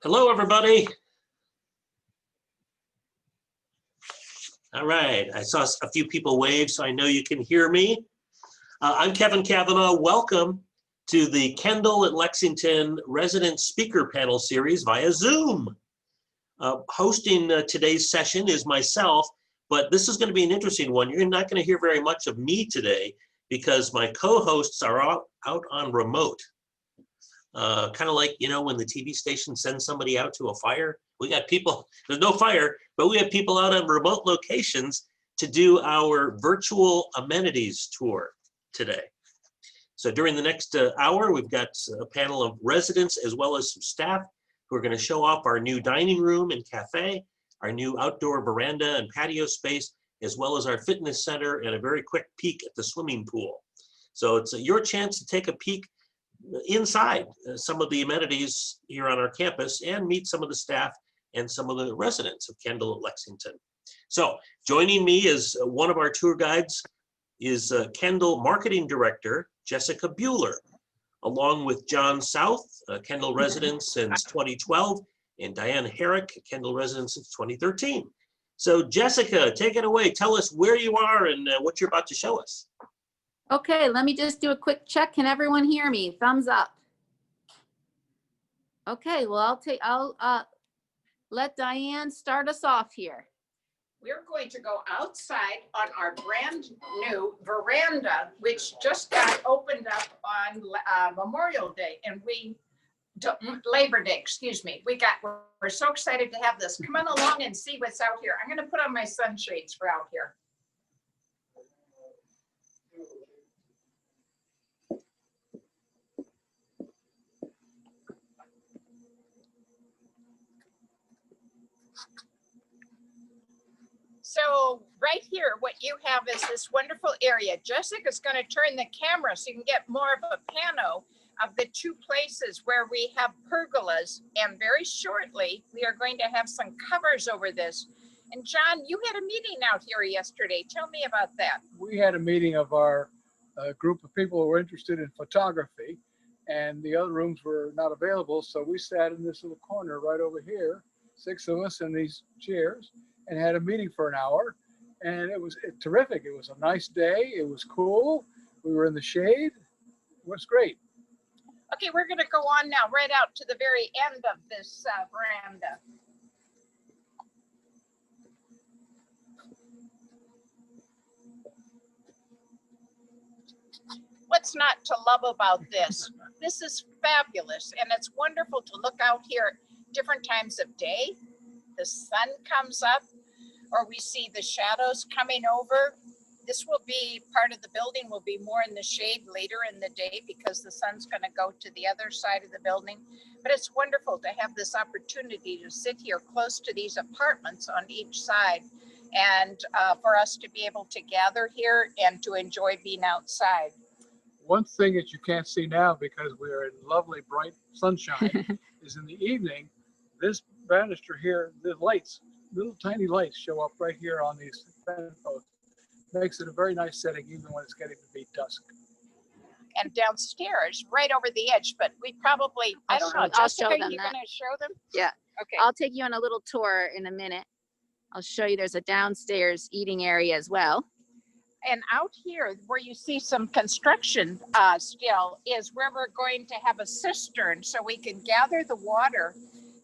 Hello, everybody. All right, I saw a few people wave, so I know you can hear me. I'm Kevin Cavanaugh. Welcome to the Kendal at Lexington Resident Speaker Panel Series via Zoom. Hosting today's session is myself, but this is going to be an interesting one. You're not going to hear very much of me today because my co-hosts are out on remote. Kind of like, you know, when the TV station sends somebody out to a fire, we got people, there's no fire, but we have people out on remote locations to do our virtual amenities tour today. So during the next hour, we've got a panel of residents as well as some staff who are going to show off our new dining room and cafe, our new outdoor veranda and patio space, as well as our fitness center and a very quick peek at the swimming pool. So it's your chance to take a peek inside some of the amenities here on our campus and meet some of the staff and some of the residents of Kendal at Lexington. So joining me is one of our tour guides is Kendal Marketing Director, Jessica Bueller, along with John South, Kendal resident since 2012, and Diane Herrick, Kendal resident since 2013. So Jessica, take it away. Tell us where you are and what you're about to show us. Okay, let me just do a quick check. Can everyone hear me? Thumbs up. Okay, well, I'll let Diane start us off here. We're going to go outside on our brand new veranda, which just got opened up on Memorial Day, and Labor Day, excuse me. We're so excited to have this. Come on along and see what's out here. I'm going to put on my sunshades for out here. So right here, what you have is this wonderful area. Jessica's going to turn the camera so you can get more of a pano of the two places where we have pergolas. And very shortly, we are going to have some covers over this. And John, you had a meeting out here yesterday. Tell me about that. We had a meeting of our group of people who were interested in photography, and the other rooms were not available. So we sat in this little corner right over here, 6 of us in these chairs, and had a meeting for an hour, and it was terrific. It was a nice day. It was cool. We were in the shade. It was great. Okay, we're going to go on now right out to the very end of this veranda. What's not to love about this? This is fabulous, and it's wonderful to look out here different times of day. The sun comes up, or we see the shadows coming over. This will be part of the building, will be more in the shade later in the day because the sun's going to go to the other side of the building. But it's wonderful to have this opportunity to sit here close to these apartments on each side, and for us to be able to gather here and to enjoy being outside. One thing that you can't see now because we're in lovely bright sunshine is in the evening, this banister here, the lights, little tiny lights show up right here on these fence posts. Makes it a very nice setting even when it's getting to be dusk. And downstairs, right over the edge, but we probably, I don't know, Jessica, you're going to show them? Yeah. Okay. I'll take you on a little tour in a minute. I'll show you there's a downstairs eating area as well. And out here where you see some construction still is where we're going to have a cistern so we can gather the water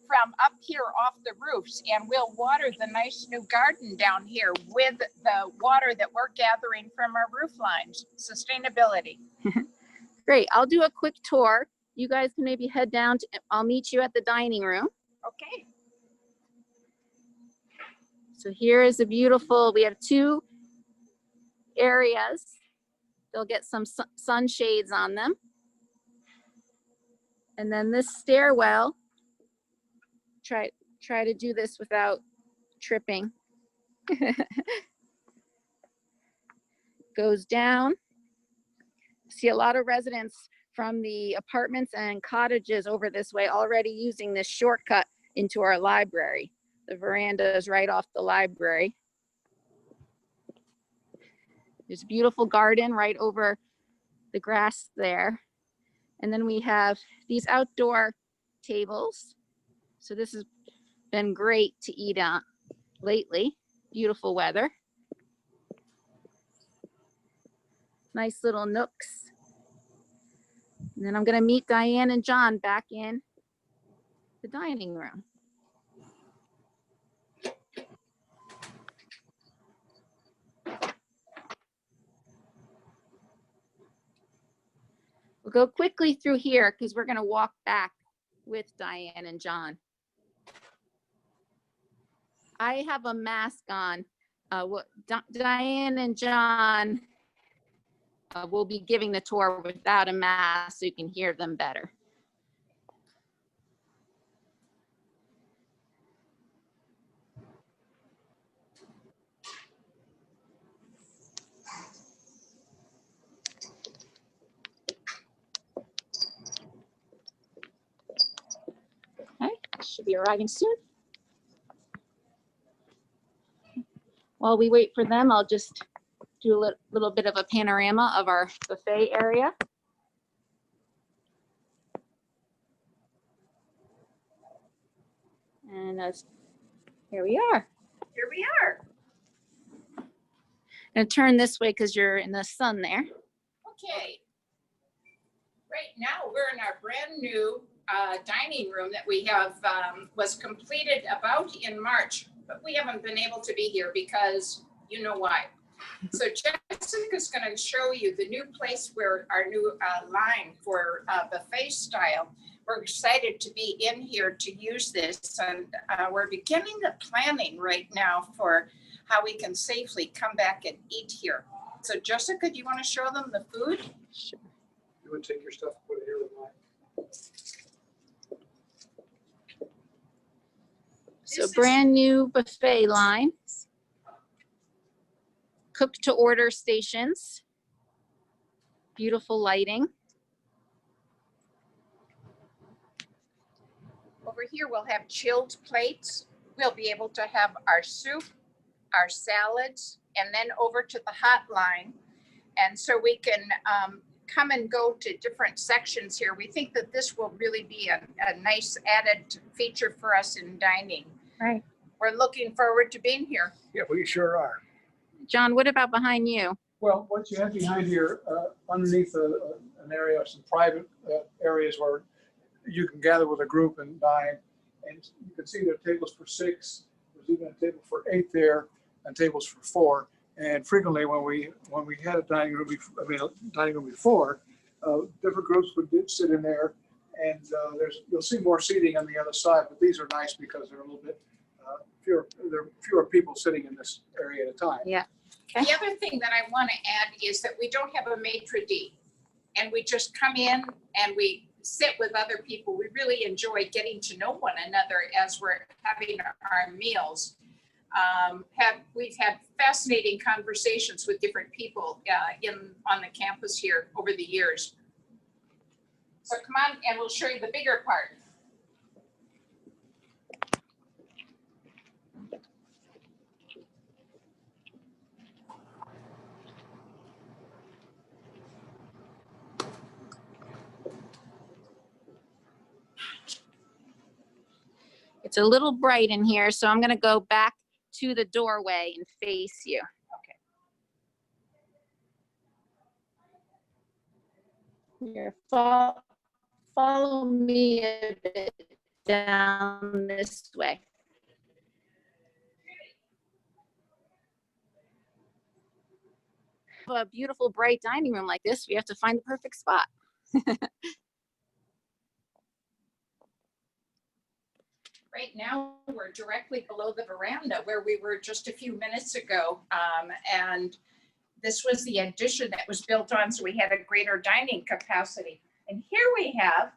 from up here off the roofs, and we'll water the nice new garden down here with the water that we're gathering from our roof lines. Sustainability. Great. I'll do a quick tour. You guys can maybe head down. I'll meet you at the dining room. Okay. So here is a beautiful, we have two areas. They'll get some sunshades on them. And then this stairwell, try to do this without tripping. Goes down. See a lot of residents from the apartments and cottages over this way already using this shortcut into our library. The veranda is right off the library. There's a beautiful garden right over the grass there. And then we have these outdoor tables. So this has been great to eat on lately. Beautiful weather. Nice little nooks. And then I'm gonna meet Diane and John back in the dining room. We'll go quickly through here because we're gonna walk back with Diane and John. I have a mask on. Diane and John will be giving the tour without a mask so you can hear them better. Okay, should be arriving soon. While we wait for them, I'll just do a little bit of a panorama of our buffet area. And here we are. Here we are. And turn this way because you're in the sun there. Okay. Right now, we're in our brand new dining room that we have was completed about in March, but we haven't been able to be here because you know why. So Jessica's going to show you the new place where our new line for buffet style. We're excited to be in here to use this, and we're beginning the planning right now for how we can safely come back and eat here. So Jessica, do you want to show them the food? Sure. You would take your stuff and put it here with mine. So This is- brand new buffet lines. Cook to order stations. Beautiful lighting. Over here, we'll have chilled plates. We'll be able to have our soup, our salads, and then over to the hot line. And so we can come and go to different sections here. We think that this will really be a nice added feature for us in dining. Right. We're looking forward to being here. Yeah, we sure are. John, what about behind you? Well, what you have behind here, underneath an area, some private areas where you can gather with a group and dine. And you can see there are tables for 6. There's even a table for 8 there, and tables for 4. And frequently, when we had a dining room, before, different groups would sit in there, and you'll see more seating on the other side. But these are nice because they're a little bit fewer. There are fewer people sitting in this area at a time. Yeah. Okay. The other thing that I want to add is that we don't have a maitre d', and we just come in and we sit with other people. We really enjoy getting to know one another as we're having our meals. We've had fascinating conversations with different people on the campus here over the years. So come on, and we'll show you the bigger part. It's a little bright in here, so I'm gonna go back to the doorway and face you. Okay. Here, follow me a bit down this way. A beautiful, bright dining room like this, we have to find the perfect spot. Right now, we're directly below the veranda where we were just a few minutes ago. And this was the addition that was built on, so we had a greater dining capacity. And here we have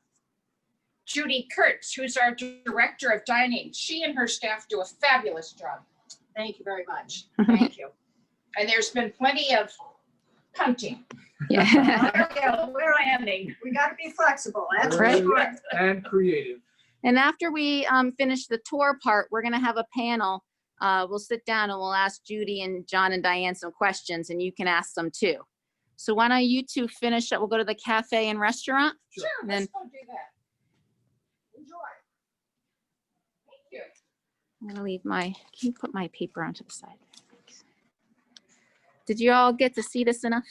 Judy Kurtz, who's our director of dining. She and her staff do a fabulous job. Thank you very much. Thank you. And there's been plenty of punting. Yeah. We're landing. We got to be flexible. That's Right. right. And creative. And after we finish the tour part, we're gonna have a panel. We'll sit down and we'll ask Judy and John and Diane some questions, and you can ask them too. So why don't you two finish up? We'll go to the cafe and restaurant. Sure, Then- let's go do that. Enjoy. I'm gonna leave my, can you put my paper onto the side? Thanks. Did you all get to see this enough?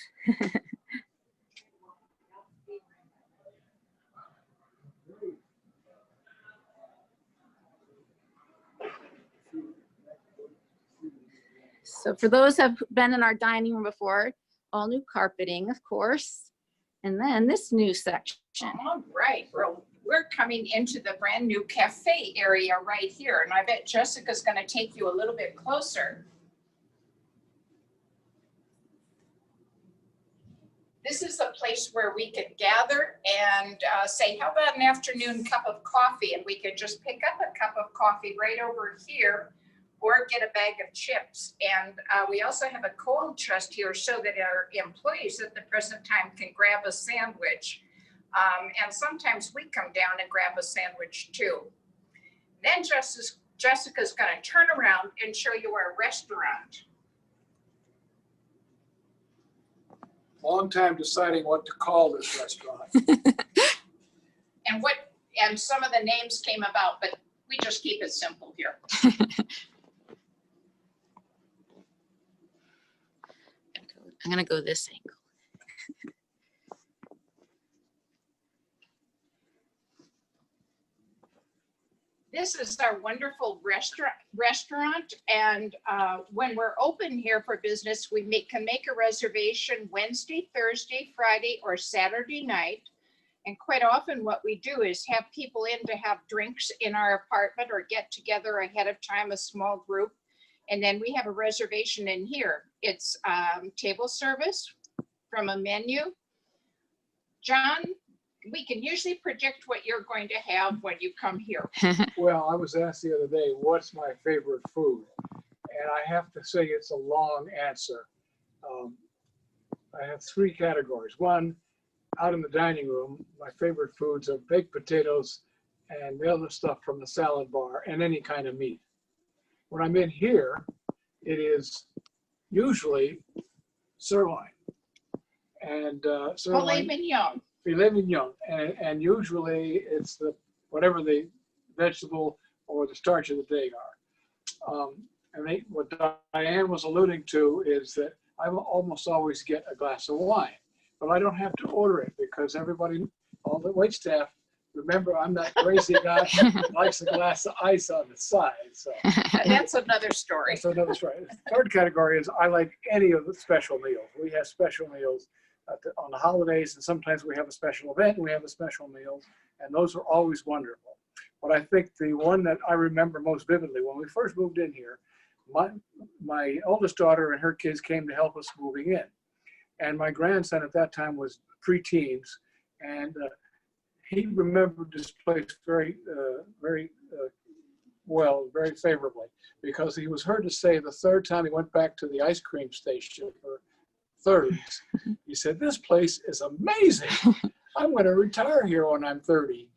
So for those who have been in our dining room before, all new carpeting, of course. And then this new section. All right, we're coming into the brand new cafe area right here, and I bet Jessica's going to take you a little bit closer. This is a place where we could gather and say, how about an afternoon cup of coffee? And we could just pick up a cup of coffee right over here or get a bag of chips. And we also have a cold chest here so that our employees at the present time can grab a sandwich. And sometimes we come down and grab a sandwich too. Then Jessica's going to turn around and show you our restaurant. Long time deciding what to call this restaurant. And some of the names came about, but we just keep it simple here. I'm gonna go this angle. This is our wonderful restaurant, and when we're open here for business, we can make a reservation Wednesday, Thursday, Friday, or Saturday night. And quite often what we do is have people in to have drinks in our apartment or get together ahead of time, a small group. And then we have a reservation in here. It's table service from a menu. John, we can usually predict what you're going to have when you come here. Well, I was asked the other day, what's my favorite food? And I have to say it's a long answer. I have three categories. One, out in the dining room, my favorite foods are baked potatoes and the other stuff from the salad bar and any kind of meat. When I'm in here, it is usually sirloin and Filet mignon. Filet mignon, and usually it's whatever the vegetable or the starch of the day are. What Diane was alluding to is that I will almost always get a glass of wine, but I don't have to order it because all the wait staff, remember I'm that crazy guy that likes a glass of ice on the side. So That's another story. that's another story. The third category is I like any of the special meals. We have special meals on the holidays, and sometimes we have a special event, and we have a special meal, and those are always wonderful. But I think the one that I remember most vividly, when we first moved in here, my oldest daughter and her kids came to help us moving in. And my grandson at that time was pre-teens, and he remembered this place very well, very favorably, because he was heard to say the third time he went back to the ice cream station for thirds, he said, "This place is amazing. I'm going to retire here when I'm 30.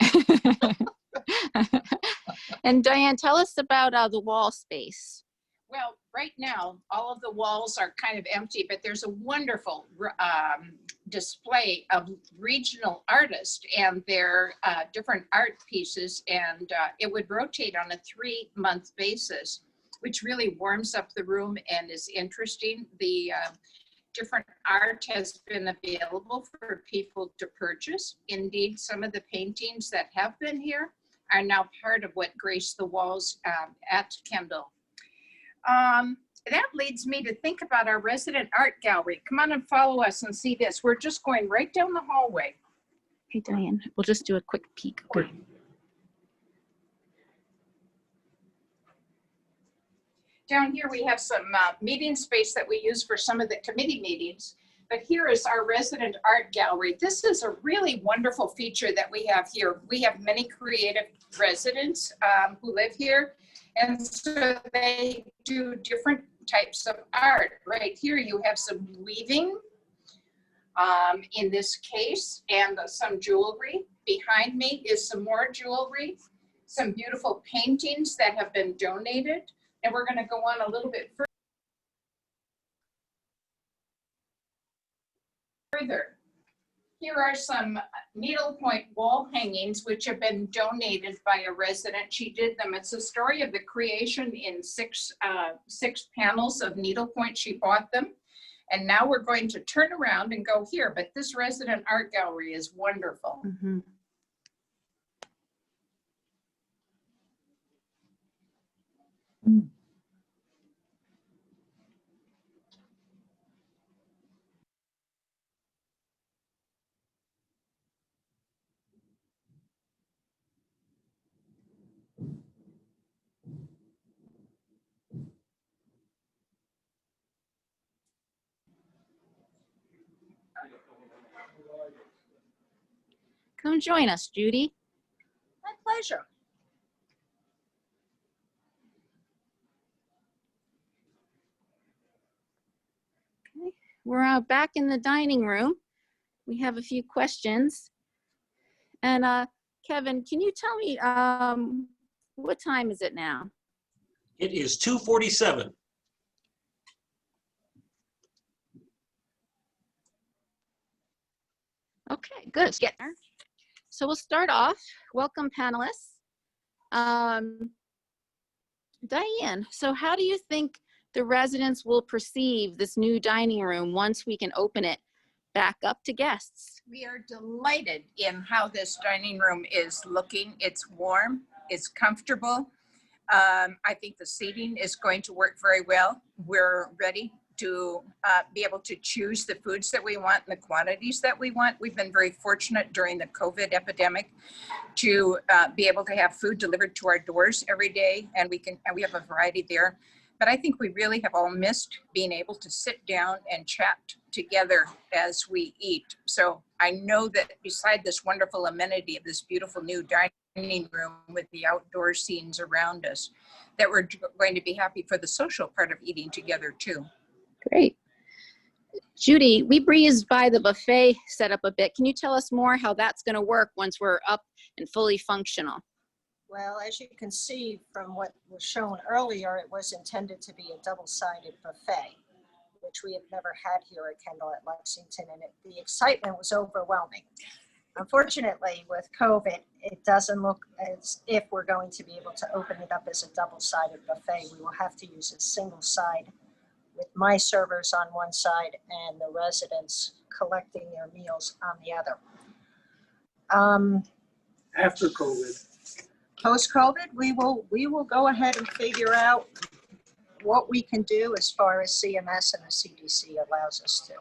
And Diane, tell us about the wall space. Well, right now, all of the walls are kind of empty, but there's a wonderful display of regional artists and their different art pieces, and it would rotate on a 3-month basis, which really warms up the room and is interesting. The different art has been available for people to purchase. Indeed, some of the paintings that have been here are now part of what grace the walls at Kendal. That leads me to think about our resident art gallery. Come on and follow us and see this. We're just going right down the hallway. Hey, Diane, we'll just do a quick peek. Quick. Down here, we have some meeting space that we use for some of the committee meetings. But here is our resident art gallery. This is a really wonderful feature that we have here. We have many creative residents who live here. And so they do different types of art. Right here, you have some weaving in this case, and some jewelry. Behind me is some more jewelry, some beautiful paintings that have been donated. And we're going to go on a little bit further. Here are some needlepoint wall hangings which have been donated by a resident. She did them. It's a story of the creation in six panels of needlepoint. She bought them. And now we're going to turn around and go here. But this resident art gallery is wonderful. Mhm. Come join us, Judy. My pleasure. We're back in the dining room. We have a few questions. And Kevin, can you tell me what time is it now? It is 2:47. Okay, good. Get there. So we'll start off. Welcome, panelists. Diane, so how do you think the residents will perceive this new dining room once we can open it back up to guests? We are delighted in how this dining room is looking. It's warm, it's comfortable. I think the seating is going to work very well. We're ready to be able to choose the foods that we want and the quantities that we want. We've been very fortunate during the COVID epidemic to be able to have food delivered to our doors every day, and we have a variety there. But I think we really have all missed being able to sit down and chat together as we eat. So I know that beside this wonderful amenity of this beautiful new dining room with the outdoor scenes around us, that we're going to be happy for the social part of eating together too. Great. Judy, we breezed by the buffet setup a bit. Can you tell us more how that's going to work once we're up and fully functional? Well, as you can see from what was shown earlier, it was intended to be a double-sided buffet, which we have never had here at Kendal at Lexington, and the excitement was overwhelming. Unfortunately, with COVID, it doesn't look as if we're going to be able to open it up as a double-sided buffet. We will have to use a single side with my servers on one side and the residents collecting their meals on the other. After COVID. Post-COVID, we will go ahead and figure out what we can do as far as CMS and the CDC allows us to.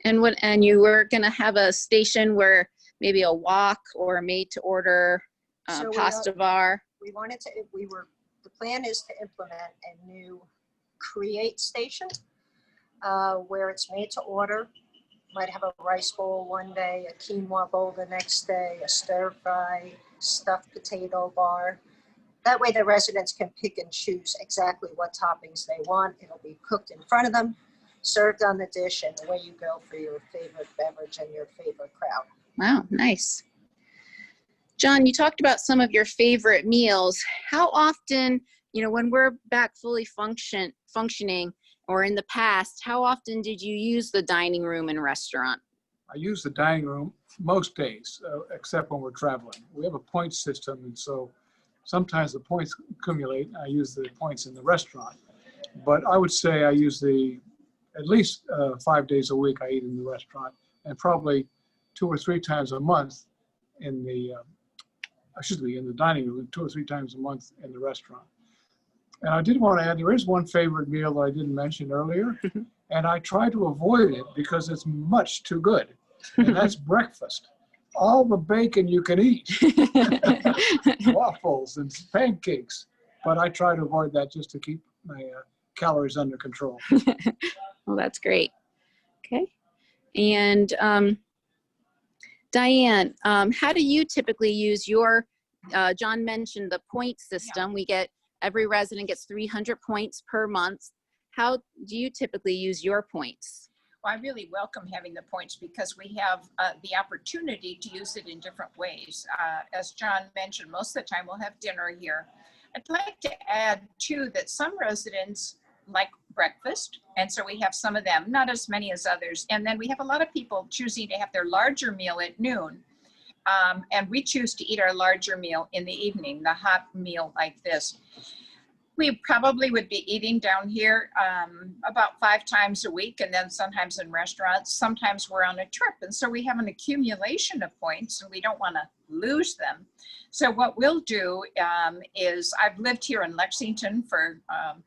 And you were going to have a station where maybe a wok or a made to order So pasta bar. The plan is to implement a new create station where it's made to order. Might have a rice bowl one day, a quinoa bowl the next day, a stir fry, stuffed potato bar. That way the residents can pick and choose exactly what toppings they want. It'll be cooked in front of them, served on the dish, and away you go for your favorite beverage and your favorite crowd. Wow, nice. John, you talked about some of your favorite meals. How often, when we're back fully functioning or in the past, how often did you use the dining room and restaurant? I use the dining room most days, except when we're traveling. We have a point system, and so sometimes the points accumulate. I use the points in the restaurant. But I would say I use at least 5 days a week I eat in the restaurant, and probably 2 or 3 times a month in the dining room, 2 or 3 times a month in the restaurant. And I did want to add, there is one favorite meal that I didn't mention earlier, and I try to avoid it because it's much too good, and that's breakfast. All the bacon you can eat, waffles and pancakes, but I try to avoid that just to keep my calories under control. Well, that's great. Okay. And Diane, how do you typically use your, John mentioned the point system. Every resident gets 300 points per month. How do you typically use your points? Well, I really welcome having the points because we have the opportunity to use it in different ways. As John mentioned, most of the time we'll have dinner here. I'd like to add too that some residents like breakfast. And so we have some of them, not as many as others. And then we have a lot of people choosing to have their larger meal at noon. And we choose to eat our larger meal in the evening, the hot meal like this. We probably would be eating down here about 5 times a week, and then sometimes in restaurants. Sometimes we're on a trip, and so we have an accumulation of points, and we don't want to lose them. So what we'll do is, I've lived here in Lexington for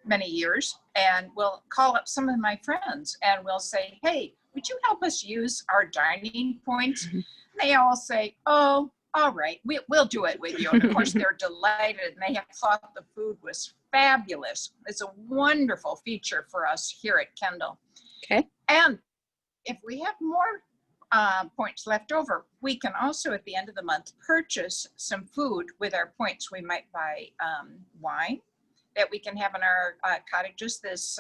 many years, and we'll call up some of my friends, and we'll say, hey, would you help us use our dining points? And they all say, oh, all right, we'll do it with you. And of course, they're delighted, and they have thought the food was fabulous. It's a wonderful feature for us here at Kendal. Okay. And if we have more points left over, we can also at the end of the month purchase some food with our points. We might buy wine that we can have in our cottages. This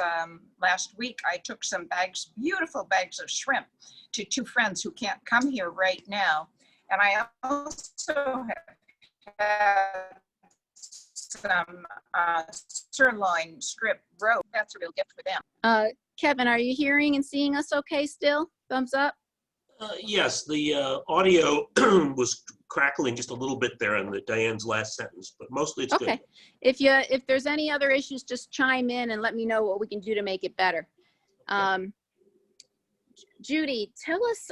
last week, I took some bags, beautiful bags of shrimp to 2 friends who can't come here right now. And I also have had some sirloin strip roast. That's a real gift for them. Kevin, are you hearing and seeing us okay still? Thumbs up? Yes, the audio was crackling just a little bit there in Diane's last sentence, but mostly it's Okay. good. If there's any other issues, just chime in and let me know what we can do to make it better. Judy, tell us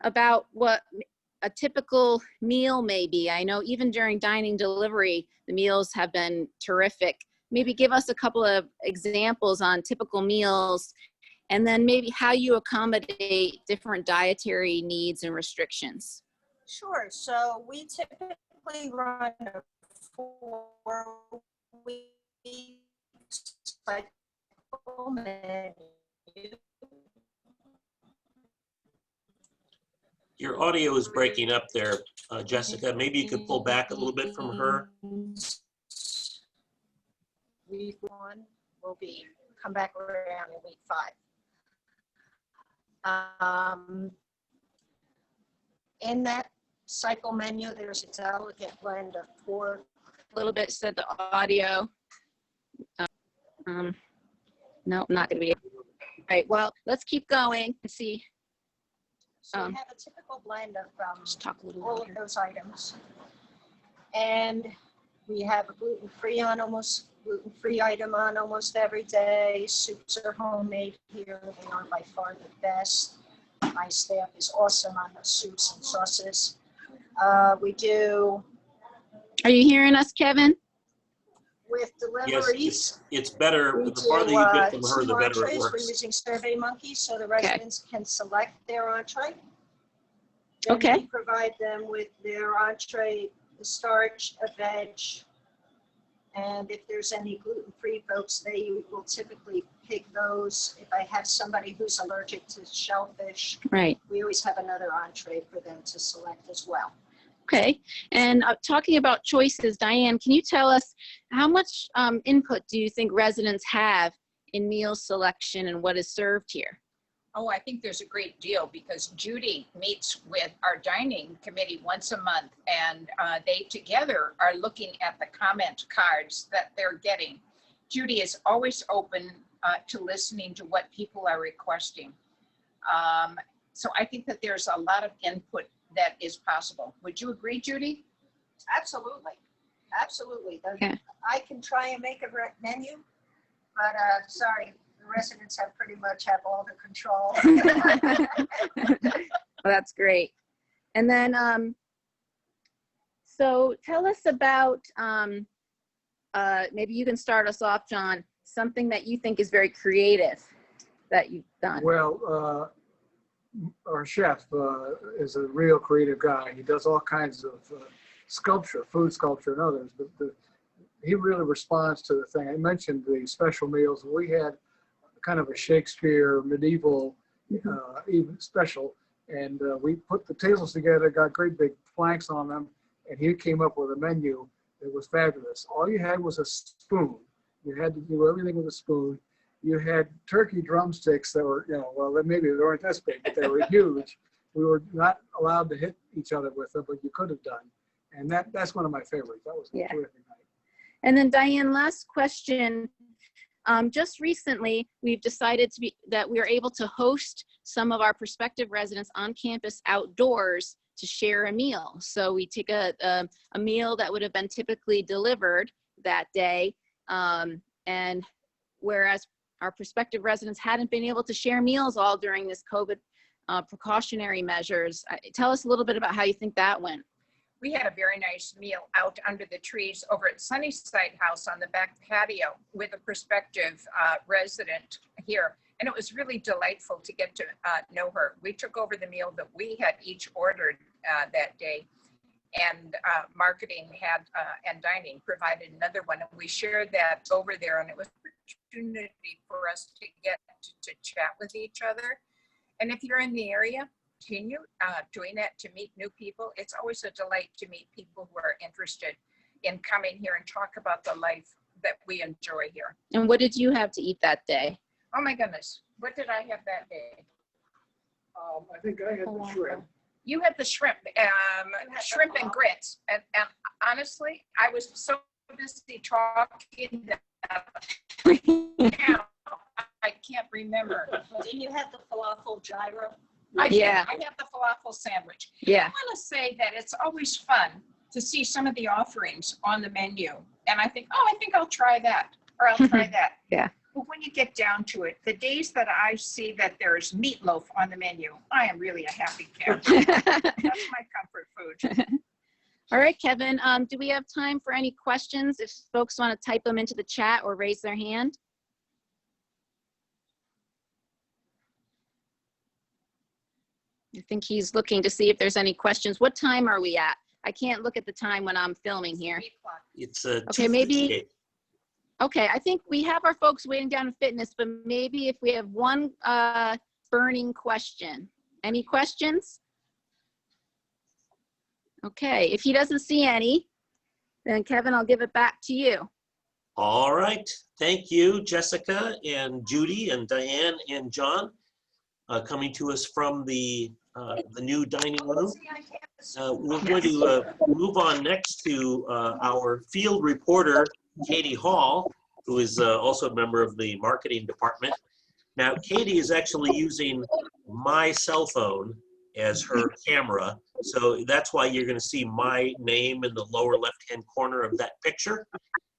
about what a typical meal may be. I know even during dining delivery, the meals have been terrific. Maybe give us a couple of examples on typical meals, and then maybe how you accommodate different dietary needs and restrictions. Sure. So we typically run a 4-week cycle menu. Your audio is breaking up there, Jessica. Maybe you could pull back a little bit from her. Week 1 will be come back around in week 5. In that cycle menu, there's a delicate blend of pork. A little bit said the audio. No, not going to be. All right. Well, let's keep going and see. So we have a typical blend of Just talk a little all of louder. those items. And we have a gluten-free item on almost every day. Soups are homemade here. They are by far the best. My staff is awesome on the soups and sauces. We do Are you hearing us, Kevin? with Yes, deliveries. it's better. We The farther do you get from her, 2 the better it entrees. We're works. using Survey Monkey, so the residents can select their entree. Then Okay. we provide them with their entree, the starch, a veg, and if there's any gluten-free folks, they will typically pick those. If I have somebody who's allergic to shellfish, Right. we always have another entree for them to select as well. Okay. And talking about choices, Diane, can you tell us how much input do you think residents have in meal selection and what is served here? Oh, I think there's a great deal because Judy meets with our dining committee once a month, and they together are looking at the comment cards that they're getting. Judy is always open to listening to what people are requesting. So I think that there's a lot of input that is possible. Would you agree, Judy? Absolutely. Absolutely. Okay. I can try and make a menu, but sorry, the residents have pretty much have all the control. Well, that's great. And then, so tell us about, maybe you can start us off, John, something that you think is very creative that you've done. Well, our chef is a real creative guy. He does all kinds of sculpture, food sculpture and others, but he really responds to the thing. I mentioned the special meals. We had kind of a Shakespeare medieval even special, and we put the tables together, got great big planks on them, and he came up with a menu that was fabulous. All you had was a spoon. You had to do everything with a spoon. You had turkey drumsticks that were, well, maybe they weren't this big, but they were huge. We were not allowed to hit each other with them, but you could have done. And that's one of my favorites. That was a terrific night. And then Diane, last question. Just recently, we've decided that we are able to host some of our prospective residents on campus outdoors to share a meal. So we take a meal that would have been typically delivered that day. And whereas our prospective residents hadn't been able to share meals all during this COVID precautionary measures. Tell us a little bit about how you think that went. We had a very nice meal out under the trees over at Sunnyside House on the back patio with a prospective resident here. And it was really delightful to get to know her. We took over the meal that we had each ordered that day. And marketing had and dining provided another one. And we shared that over there, and it was an opportunity for us to get to chat with each other. And if you're in the area, continue doing that to meet new people. It's always a delight to meet people who are interested in coming here and talk about the life that we enjoy here. And what did you have to eat that day? Oh my goodness, what did I have that day? I think I had the shrimp. You had the shrimp, shrimp and grits. And honestly, I was so busy talking that now I can't remember. Didn't you have the falafel gyro? I Yeah. had the falafel sandwich. Yeah. I want to say that it's always fun to see some of the offerings on the menu. And I think, oh, I think I'll try that, or I'll try that. Yeah. But when you get down to it, the days that I see that there's meatloaf on the menu, I am really a happy camper. That's my comfort food. All right, Kevin, do we have time for any questions if folks want to type them into the chat or raise their hand? I think he's looking to see if there's any questions. What time are we at? I can't look at the time when I'm filming here. It's Okay, maybe. 2:58. Okay, I think we have our folks waiting down in fitness, but maybe if we have one burning question. Any questions? Okay, if he doesn't see any, then Kevin, I'll give it back to you. All right. Thank you, Jessica and Judy and Diane and John, coming to us from the new dining room. We're going to move on next to our field reporter, Katie Hall, who is also a member of the marketing department. Now, Katie is actually using my cell phone as her camera, so that's why you're going to see my name in the lower left-hand corner of that picture.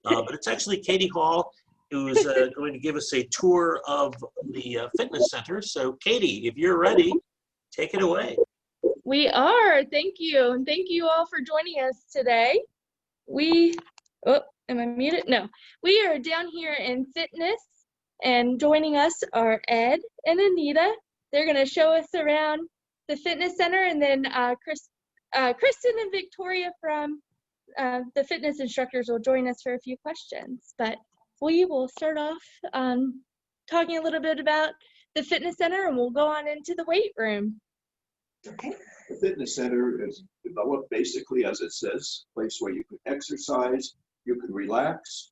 But it's actually Katie Hall, who's going to give us a tour of the fitness center. So, Katie, if you're ready, take it away. We are. Thank you. And thank you all for joining us today. Am I muted? No. We are down here in fitness, and joining us are Ed and Anita. They're going to show us around the fitness center, and then Kristen and Victoria from the fitness instructors will join us for a few questions. But we will start off talking a little bit about the fitness center, and we'll go on into the weight room. Okay. The fitness center is developed basically, as it says, a place where you can exercise, you can relax,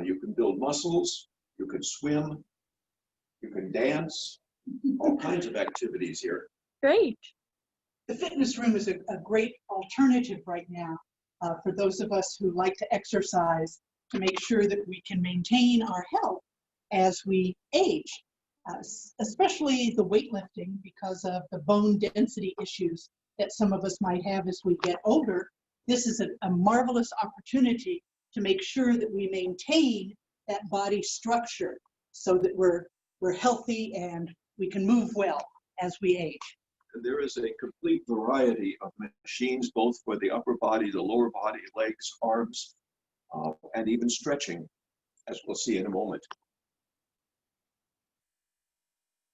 you can build muscles, you can swim, you can dance, all kinds of activities here. Great. The fitness room is a great alternative right now for those of us who like to exercise to make sure that we can maintain our health as we age, especially the weightlifting because of the bone density issues that some of us might have as we get older. This is a marvelous opportunity to make sure that we maintain that body structure so that we're healthy and we can move well as we age. And there is a complete variety of machines, both for the upper body, the lower body, legs, arms, and even stretching, as we'll see in a moment.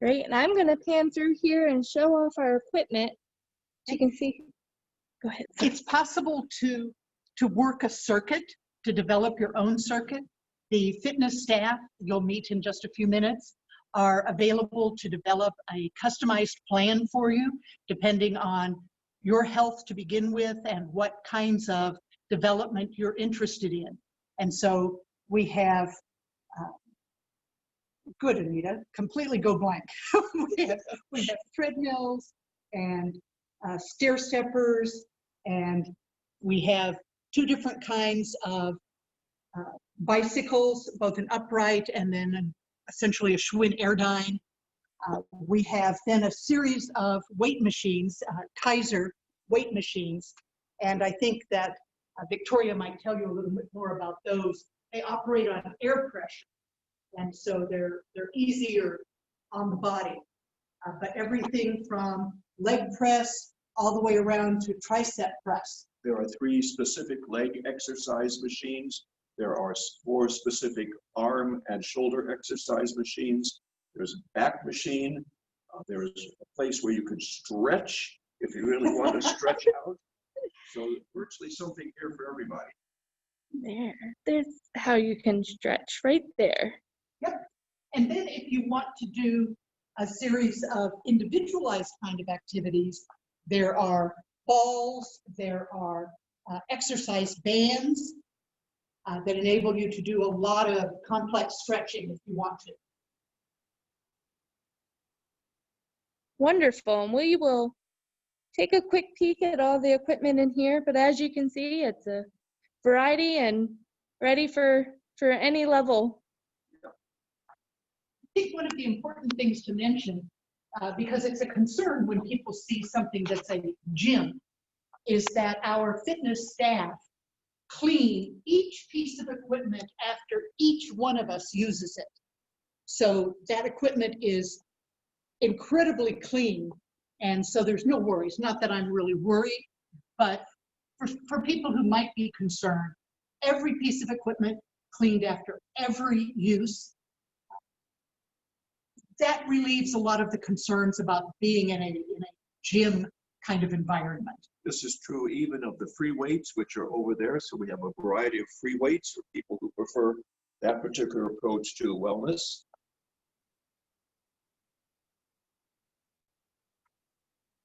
Great. And I'm going to pan through here and show off our equipment. You can see. Go ahead. It's possible to work a circuit, to develop your own circuit. The fitness staff, you'll meet in just a few minutes, are available to develop a customized plan for you, depending on your health to begin with and what kinds of development you're interested in. And so we have, good Anita, completely go blank. we have treadmills and stair steppers, and we have two different kinds of bicycles, both an upright and then essentially a Schwinn Airdyne. We have then a series of weight machines, Kaiser weight machines, and I think that Victoria might tell you a little bit more about those. They operate on air pressure, and so they're easier on the body. But everything from leg press all the way around to tricep press. There are 3 specific leg exercise machines. There are 4 specific arm and shoulder exercise machines. There's a back machine. There's a place where you can stretch if you really want to stretch out. So virtually something here for everybody. There's how you can stretch right there. Yep. And then if you want to do a series of individualized kind of activities, there are balls, there are exercise bands that enable you to do a lot of complex stretching if you want to. Wonderful. And we will take a quick peek at all the equipment in here, but as you can see, it's a variety and ready for any level. I think one of the important things to mention, because it's a concern when people see something that's a gym, is that our fitness staff clean each piece of equipment after each one of us uses it. So that equipment is incredibly clean, and so there's no worries. Not that I'm really worried, but for people who might be concerned, every piece of equipment cleaned after every use. That relieves a lot of the concerns about being in a gym kind of environment. This is true even of the free weights, which are over there. So we have a variety of free weights for people who prefer that particular approach to wellness.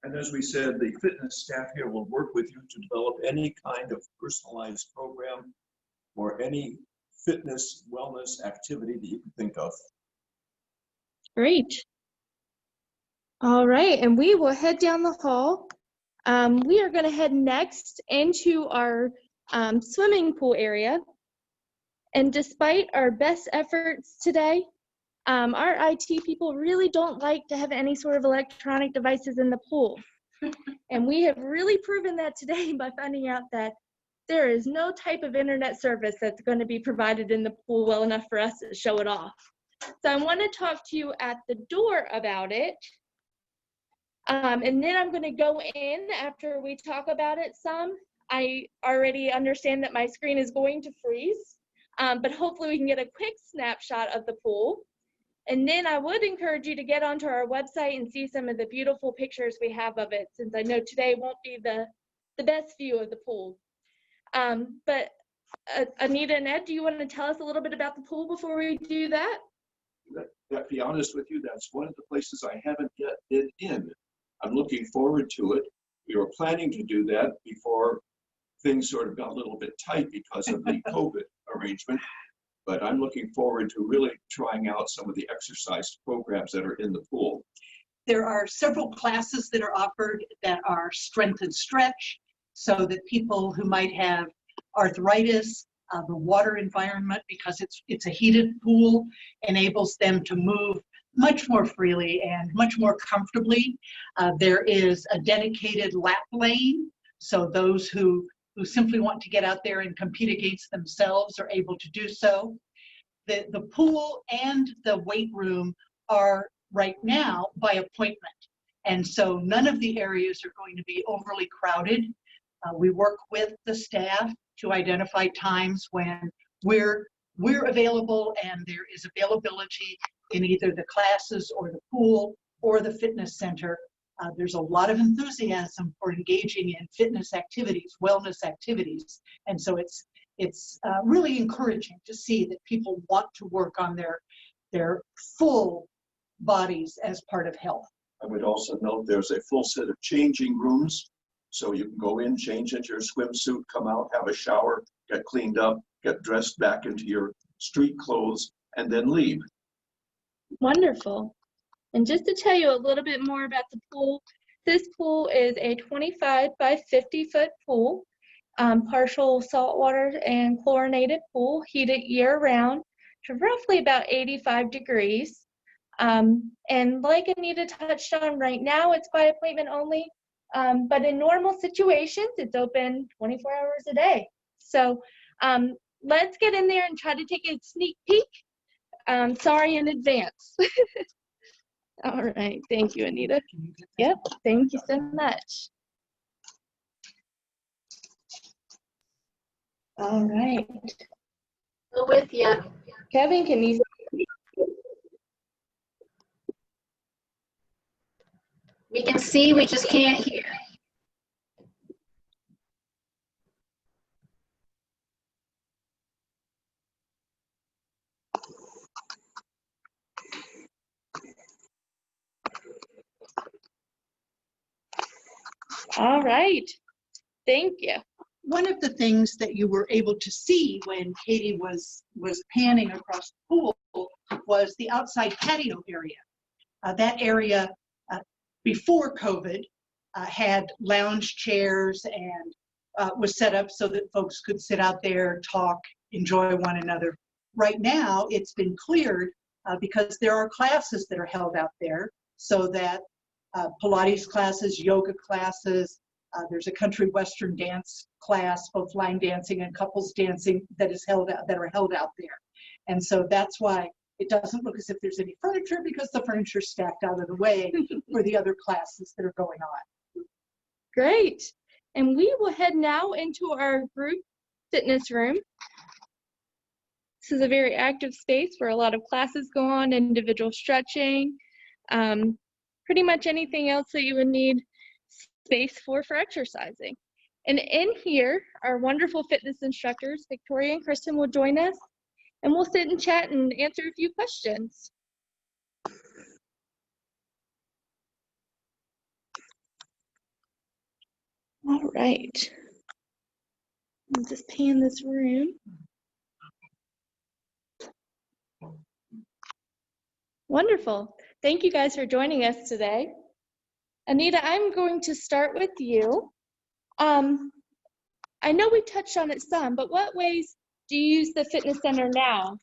And as we said, the fitness staff here will work with you to develop any kind of personalized program or any fitness wellness activity that you can think of. Great. All right, and we will head down the hall. We are going to head next into our swimming pool area. And despite our best efforts today, our IT people really don't like to have any sort of electronic devices in the pool. And we have really proven that today by finding out that there is no type of internet service that's going to be provided in the pool well enough for us to show it off. So I want to talk to you at the door about it. And then I'm going to go in after we talk about it some. I already understand that my screen is going to freeze, but hopefully we can get a quick snapshot of the pool. And then I would encourage you to get onto our website and see some of the beautiful pictures we have of it, since I know today won't be the best view of the pool. But Anita and Ed, do you want to tell us a little bit about the pool before we do that? To be honest with you, that's one of the places I haven't yet been in. I'm looking forward to it. We were planning to do that before things sort of got a little bit tight because of the COVID arrangement. But I'm looking forward to really trying out some of the exercise programs that are in the pool. There are several classes that are offered that are strength and stretch, so that people who might have arthritis, the water environment, because it's a heated pool, enables them to move much more freely and much more comfortably. There is a dedicated lap lane, so those who simply want to get out there and compete against themselves are able to do so. The pool and the weight room are right now by appointment, and so none of the areas are going to be overly crowded. We work with the staff to identify times when we're available and there is availability in either the classes or the pool or the fitness center. There's a lot of enthusiasm for engaging in fitness activities, wellness activities, and so it's really encouraging to see that people want to work on their full bodies as part of health. I would also note there's a full set of changing rooms, so you can go in, change into your swimsuit, come out, have a shower, get cleaned up, get dressed back into your street clothes, and then leave. Wonderful. And just to tell you a little bit more about the pool, this pool is a 25 by 50 foot pool. partial saltwater and chlorinated pool, heated year-round to roughly about 85 degrees. And like Anita touched on, right now it's by appointment only, but in normal situations, it's open 24 hours a day. So let's get in there and try to take a sneak peek. Sorry in advance. All right, thank you, Anita. Yep, thank you so much. All right. Still with you. Kevin, can you? We can see, we just can't hear. All right, thank you. One of the things that you were able to see when Katie was panning across the pool was the outside patio area. That area before COVID had lounge chairs and was set up so that folks could sit out there, talk, enjoy one another. Right now, it's been cleared because there are classes that are held out there, so that Pilates classes, yoga classes, there's a country western dance class, both line dancing and couples dancing that are held out there. And so that's why it doesn't look as if there's any furniture, because the furniture's stacked out of the way for the other classes that are going on. Great. And we will head now into our group fitness room. This is a very active space where a lot of classes go on, individual stretching, pretty much anything else that you would need space for exercising. And in here, our wonderful fitness instructors, Victoria and Kristen, will join us, and we'll sit and chat and answer a few questions. All right. I'll just pan this room. Wonderful. Thank you guys for joining us today. Anita, I'm going to start with you. I know we touched on it some, but what ways do you use the fitness center now?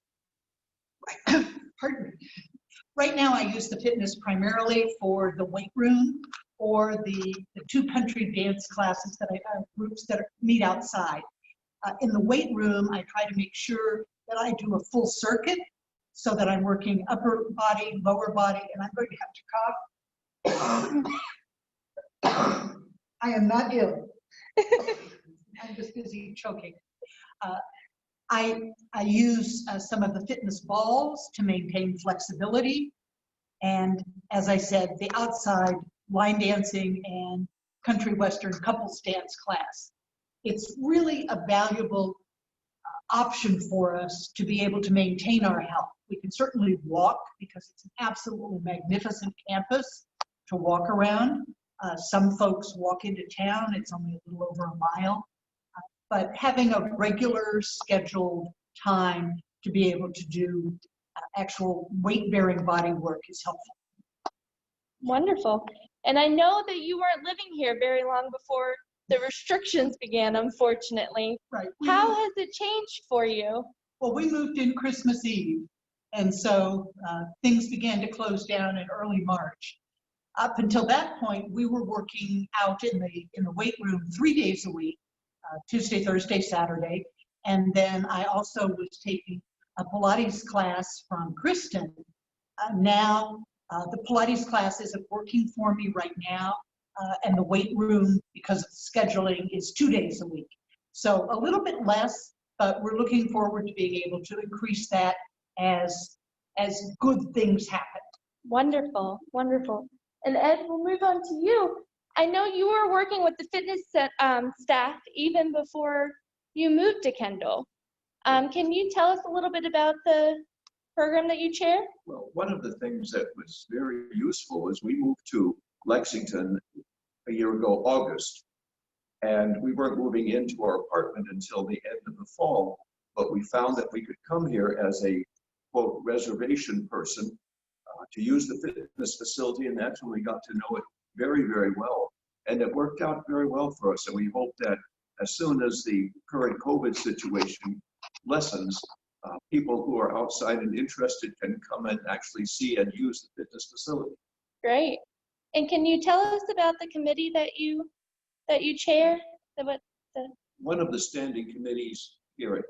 Pardon me. Right now, I use the fitness primarily for the weight room or the two country dance classes that I have, groups that meet outside. In the weight room, I try to make sure that I do a full circuit so that I'm working upper body, lower body, and I'm going to have to cough. I am not ill. I'm just busy choking. I use some of the fitness balls to maintain flexibility. And as I said, the outside line dancing and country western couples dance class. It's really a valuable option for us to be able to maintain our health. We can certainly walk because it's an absolutely magnificent campus to walk around. Some folks walk into town, it's only a little over a mile. But having a regular scheduled time to be able to do actual weight-bearing body work is helpful. Wonderful. And I know that you weren't living here very long before the restrictions began, unfortunately. Right. How has it changed for you? Well, we moved in Christmas Eve, and so things began to close down in early March. Up until that point, we were working out in the weight room 3 days a week, Tuesday, Thursday, Saturday. And then I also was taking a Pilates class from Kristen. Now, the Pilates class isn't working for me right now. And the weight room, because of scheduling, is 2 days a week. So a little bit less, but we're looking forward to being able to increase that as good things happen. Wonderful, wonderful. And Ed, we'll move on to you. I know you were working with the fitness staff even before you moved to Kendal. Can you tell us a little bit about the program that you chair? Well, one of the things that was very useful is we moved to Lexington a year ago, August, and we weren't moving into our apartment until the end of the fall, but we found that we could come here as a, quote, reservation person to use the fitness facility, and that's when we got to know it very, very well. And it worked out very well for us, and we hope that as soon as the current COVID situation lessens, people who are outside and interested can come and actually see and use the fitness facility. Great. And can you tell us about the committee that you chair? One of the standing committees here at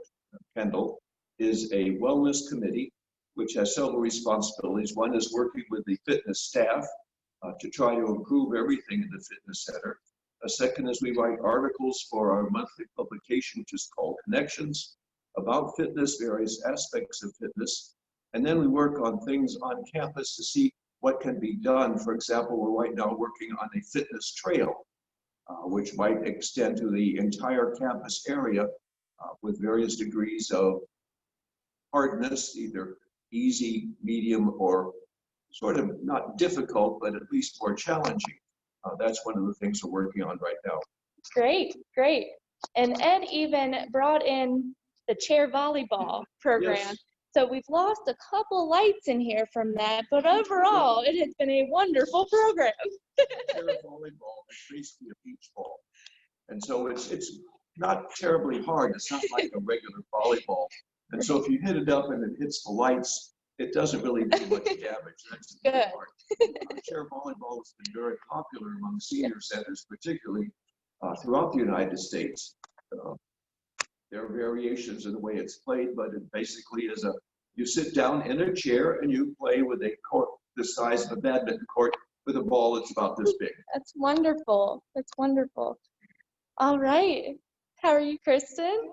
Kendal is a wellness committee, which has several responsibilities. One is working with the fitness staff to try to improve everything in the fitness center. A second is we write articles for our monthly publication, which is called Connections, about fitness, various aspects of fitness. And then we work on things on campus to see what can be done. For example, we're right now working on a fitness trail, which might extend to the entire campus area with various degrees of hardness, either easy, medium, or sort of not difficult, but at least more challenging. That's one of the things we're working on right now. Great, great. And Ed even brought in the chair volleyball program. Yes. So we've lost a couple lights in here from that, but overall, it has been a wonderful program. Chair volleyball is basically a beach ball. And so it's not terribly hard. It's not like a regular volleyball. And so if you hit it up and it hits the lights, it doesn't really do much damage. That's the good part. Chair volleyball has been very popular among senior centers, particularly throughout the United States. There are variations in the way it's played, but it basically is you sit down in a chair and you play with a court the size of a badminton court with a ball that's about this big. That's wonderful. That's wonderful. All right. How are you, Kristen?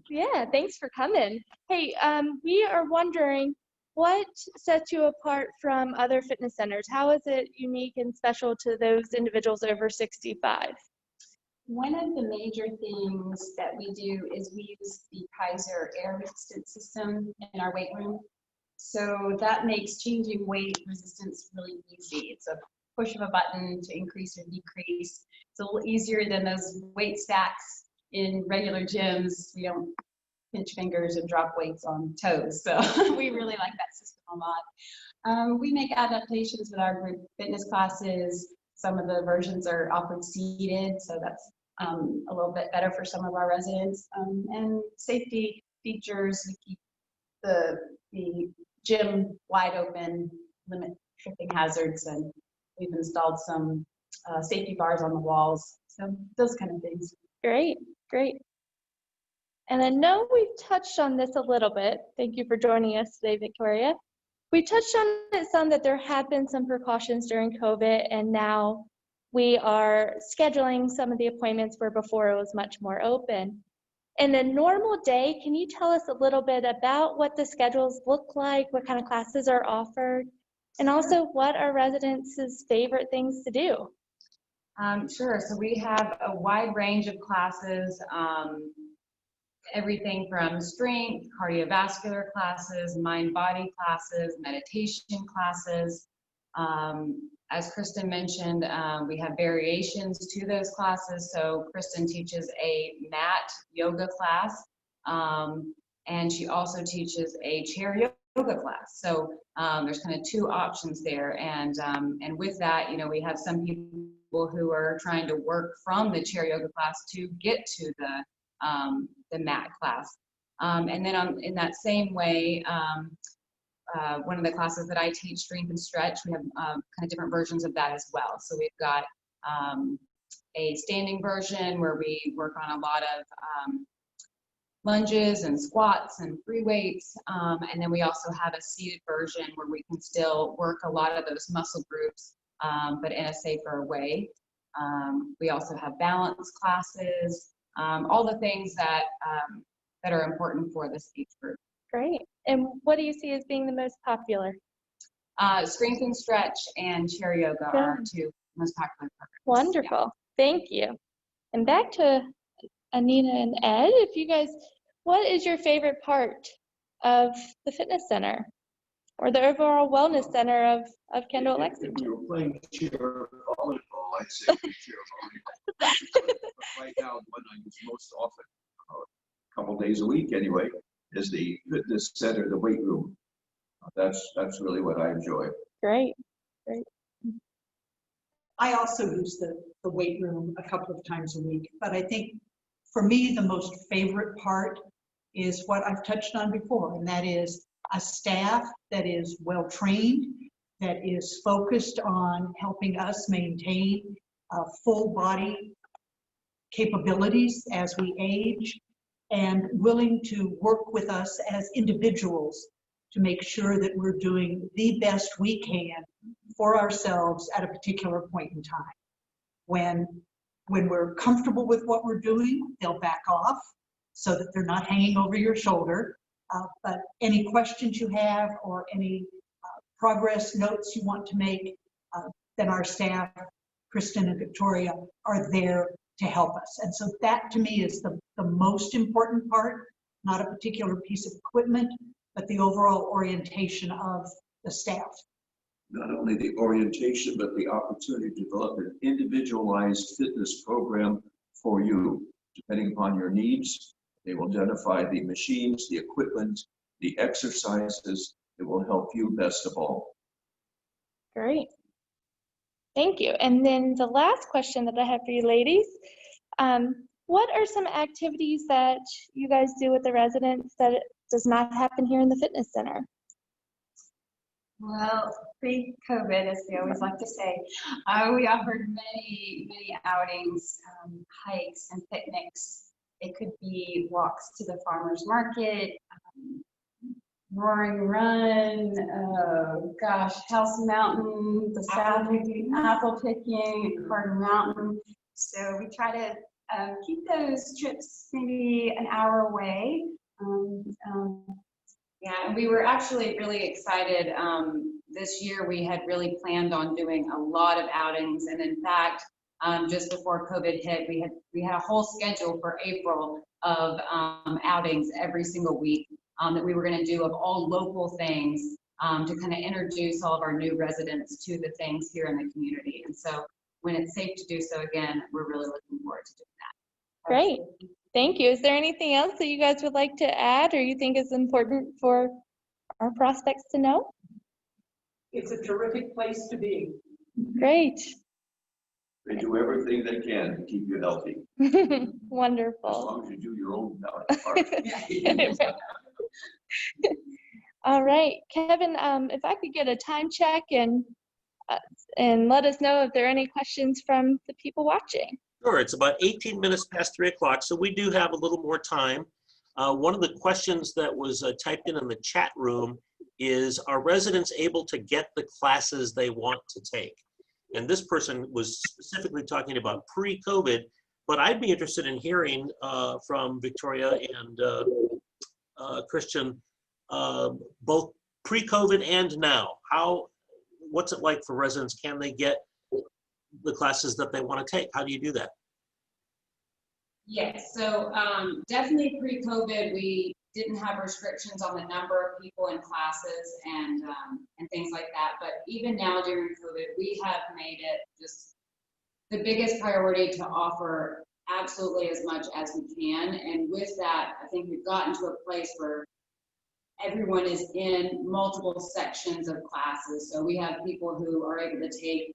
Yeah, thanks for coming. Hey, we are wondering what sets you apart from other fitness centers? How is it unique and special to those individuals over 65? One of the major things that we do is we use the Kaiser air resistance system in our weight room. So that makes changing weight resistance really easy. It's a push of a button to increase or decrease. It's a little easier than those weight stacks in regular gyms. We don't pinch fingers and drop weights on toes. So we really like that system a lot. We make adaptations with our group fitness classes. Some of the versions are offered seated, so that's a little bit better for some of our residents. And safety features, we keep the gym wide open, limit tripping hazards, and we've installed some safety bars on the walls. So those kind of things. Great, great. And I know we've touched on this a little bit. Thank you for joining us today, Victoria. We touched on it some, that there had been some precautions during COVID, and now we are scheduling some of the appointments where before it was much more open. In a normal day, can you tell us a little bit about what the schedules look like, what kind of classes are offered, and also what are residents' favorite things to do? Sure, so we have a wide range of classes, everything from strength, cardiovascular classes, mind-body classes, meditation classes. As Kristen mentioned, we have variations to those classes. So Kristen teaches a mat yoga class, and she also teaches a chair yoga class. So there's kind of two options there. And with that, you know, we have some people who are trying to work from the chair yoga class to get to the mat class. And then in that same way, one of the classes that I teach, strength and stretch, we have kind of different versions of that as well. So we've got a standing version where we work on a lot of lunges and squats and free weights. And then we also have a seated version where we can still work a lot of those muscle groups, but in a safer way. We also have balance classes, all the things that are important for this age group. Great. And what do you see as being the most popular? Strength and stretch and chair yoga are our two most popular programs. Wonderful. Yeah. Thank you. And back to Anita and Ed, if you guys, what is your favorite part of the fitness center or the overall wellness center of Kendal, Lexington? If we were playing chair volleyball, I'd say chair volleyball. But right now, the one I use most often, a couple days a week anyway, is the fitness center, the weight room. That's really what I enjoy. Great, great. I also use the weight room a couple of times a week, but I think for me, the most favorite part is what I've touched on before, and that is a staff that is well-trained, that is focused on helping us maintain full body capabilities as we age, and willing to work with us as individuals to make sure that we're doing the best we can for ourselves at a particular point in time. When we're comfortable with what we're doing, they'll back off so that they're not hanging over your shoulder. But any questions you have or any progress notes you want to make, then our staff, Kristen and Victoria, are there to help us. And so that to me is the most important part, not a particular piece of equipment, but the overall orientation of the staff. Not only the orientation, but the opportunity to develop an individualized fitness program for you, depending upon your needs. They will identify the machines, the equipment, the exercises that will help you best of all. Great. Thank you. And then the last question that I have for you ladies, what are some activities that you guys do with the residents that does not happen here in the fitness center? Well, pre-COVID, as we always like to say, we offered many outings, hikes and picnics. It could be walks to the farmer's market, Roaring Run, House Mountain, the South apple picking, Carter Mountain. So we try to keep those trips maybe an hour away. Yeah, and we were actually really excited. This year we had really planned on doing a lot of outings, and in fact, just before COVID hit, we had a whole schedule for April of outings every single week that we were going to do of all local things to kind of introduce all of our new residents to the things here in the community. And so when it's safe to do so again, we're really looking forward to doing that. Great. Thank you. Is there anything else that you guys would like to add or you think is important for our prospects to know? It's a terrific place to be. Great. They do everything they can to keep you healthy. Wonderful. As long as you do your own part. All right, Kevin, if I could get a time check and let us know if there are any questions from the people watching. Sure, it's about 18 minutes past 3 o'clock, so we do have a little more time. One of the questions that was typed in the chat room is, are residents able to get the classes they want to take? And this person was specifically talking about pre-COVID, but I'd be interested in hearing from Victoria and Christian, both pre-COVID and now. What's it like for residents? Can they get the classes that they want to take? How do you do that? Yes, so definitely pre-COVID, we didn't have restrictions on the number of people in classes and things like that. But even now during COVID, we have made it just the biggest priority to offer absolutely as much as we can. And with that, I think we've gotten to a place where everyone is in multiple sections of classes. So we have people who are able to take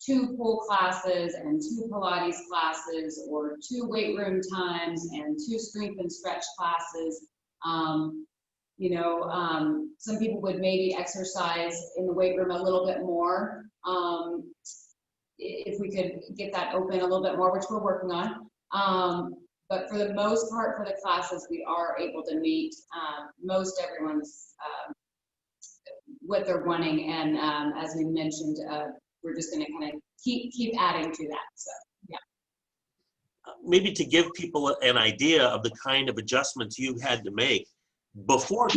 2 pool classes and 2 Pilates classes, or 2 weight room times and 2 strength and stretch classes. Some people would maybe exercise in the weight room a little bit more. If we could get that open a little bit more, which we're working on. But for the most part, for the classes, we are able to meet most everyone's what they're wanting. And as we mentioned, we're just going to kind of keep adding to that. So, yeah. Maybe to give people an idea of the kind of adjustments you had to make before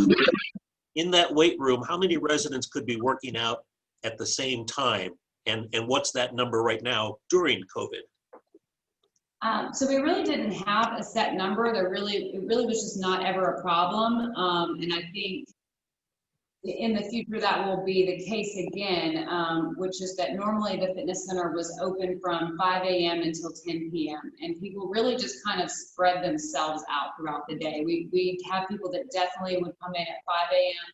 in that weight room, how many residents could be working out at the same time? And what's that number right now during COVID? So we really didn't have a set number. It really was just not ever a problem. And I think in the future that will be the case again, which is that normally the fitness center was open from 5 a.m. until 10 p.m. and people really just kind of spread themselves out throughout the day. We have people that definitely would come in at 5 a.m.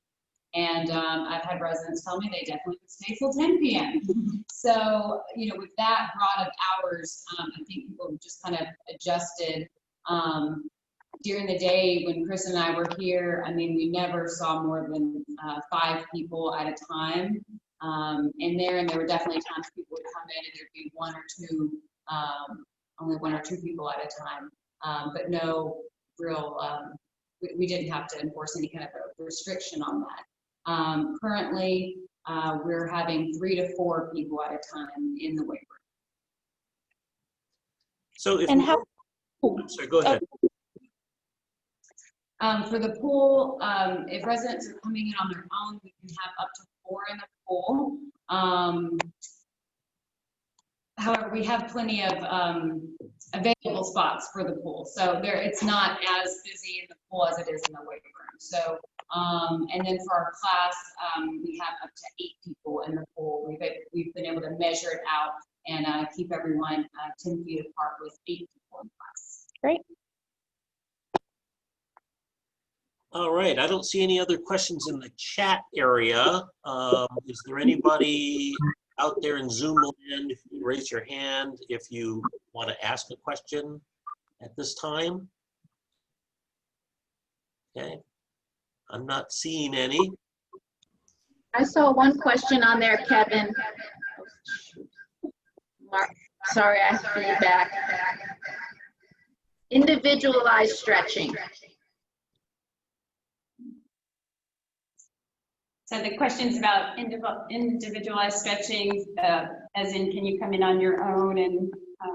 And I've had residents tell me they definitely could stay till 10 p.m. So, you know, with that broad of hours, I think people just kind of adjusted. During the day when Chris and I were here, I mean, we never saw more than 5 people at a time. And there were definitely times people would come in and there'd be 1 or 2, only 1 or 2 people at a time. But no real, we didn't have to enforce any kind of a restriction on that. Currently, we're having 3 to 4 people at a time in the weight room. So if, And how, sorry, go ahead. For the pool, if residents are coming in on their own, we can have up to 4 in the pool. However, we have plenty of available spots for the pool. So it's not as busy in the pool as it is in the weight room. So, and then for our class, we have up to 8 people in the pool. We've been able to measure it out and keep everyone 10 feet apart with 8 people in class. great. All right, I don't see any other questions in the chat area. Is there anybody out there in Zoom land? If you raise your hand if you want to ask a question at this time. Okay, I'm not seeing any. I saw one question on there, Kevin. Sorry, I have to feedback. Individualized stretching. So the question's about individualized stretching, as in, can you come in on your own? And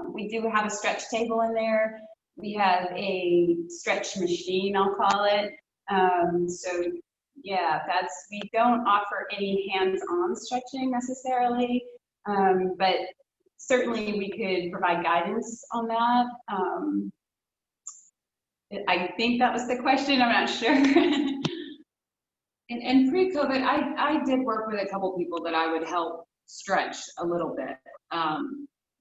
we do have a stretch table in there. We have a stretch machine, I'll call it. So yeah, we don't offer any hands-on stretching necessarily, but certainly we could provide guidance on that. I think that was the question, I'm not sure. And pre-COVID, I did work with a couple people that I would help stretch a little bit.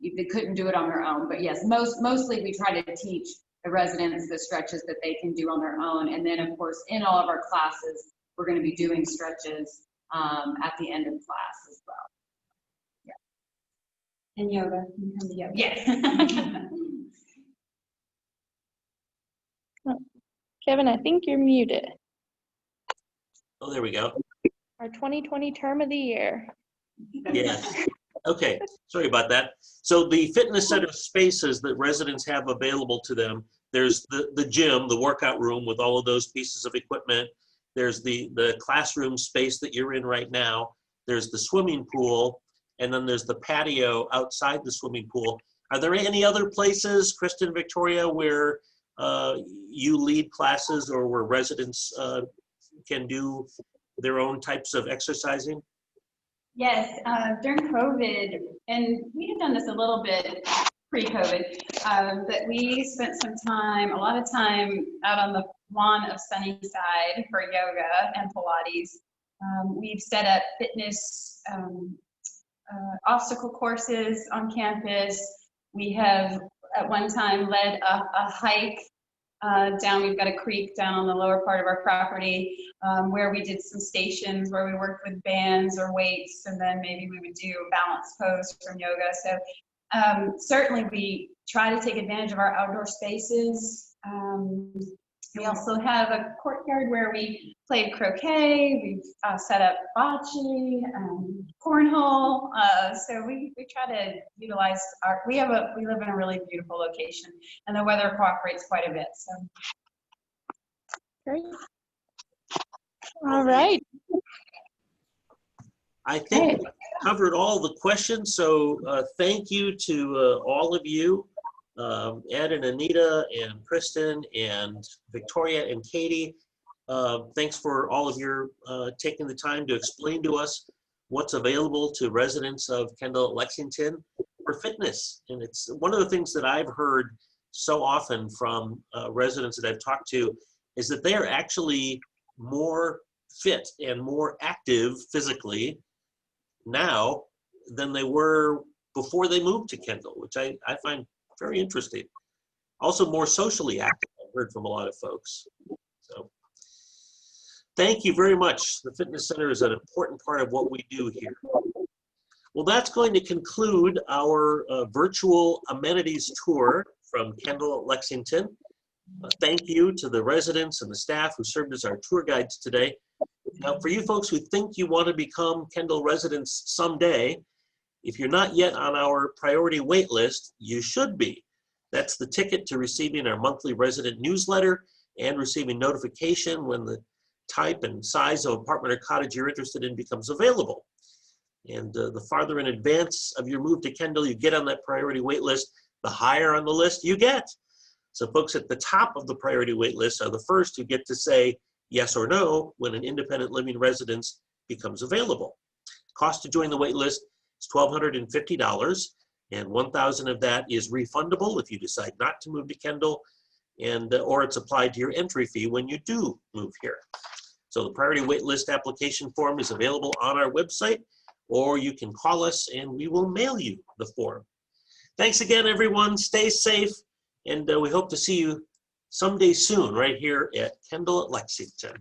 They couldn't do it on their own, but yes, mostly we try to teach the residents the stretches that they can do on their own. And then of course, in all of our classes, we're gonna be doing stretches at the end of class as well. Yeah. And yoga, you come to yoga. Yes. Kevin, I think you're muted. Oh, there we go. Our 2020 term of the year. Yes. Okay, sorry about that. So the fitness center spaces that residents have available to them, there's the gym, the workout room with all of those pieces of equipment. There's the classroom space that you're in right now. There's the swimming pool, and then there's the patio outside the swimming pool. Are there any other places, Kristen, Victoria, where you lead classes or where residents can do their own types of exercising? Yes, during COVID, and we had done this a little bit pre-COVID, but we spent a lot of time out on the lawn of Sunnyside for yoga and Pilates. We've set up fitness obstacle courses on campus. We have at one time led a hike down. We've got a creek down on the lower part of our property where we did some stations where we worked with bands or weights, and then maybe we would do a balance pose from yoga. So certainly we try to take advantage of our outdoor spaces. We also have a courtyard where we played croquet. We've set up bocce, cornhole. So we try to utilize we live in a really beautiful location, and the weather cooperates quite a bit. So Great. All right. I think we covered all the questions, so thank you to all of you, Ed and Anita and Kristen and Victoria and Katie. Thanks for all of your taking the time to explain to us what's available to residents of Kendal, Lexington for fitness. And it's one of the things that I've heard so often from residents that I've talked to is that they are actually more fit and more active physically now than they were before they moved to Kendal, which I find very interesting. Also more socially active, I've heard from a lot of folks. So, Thank you very much. The fitness center is an important part of what we do here. Well, that's going to conclude our virtual amenities tour from Kendal at Lexington. Thank you to the residents and the staff who served as our tour guides today. Now, for you folks who think you want to become Kendal residents someday, if you're not yet on our priority wait list, you should be. That's the ticket to receiving our monthly resident newsletter and receiving notification when the type and size of apartment or cottage you're interested in becomes available. And the farther in advance of your move to Kendal you get on that priority wait list, the higher on the list you get. So folks at the top of the priority wait list are the first who get to say yes or no when an independent living residence becomes available. Cost to join the wait list is $1,250, and $1,000 of that is refundable if you decide not to move to Kendal, and or it's applied to your entry fee when you do move here. So the priority wait list application form is available on our website, or you can call us and we will mail you the form. Thanks again, everyone. Stay safe, and we hope to see you someday soon right here at Kendal at Lexington.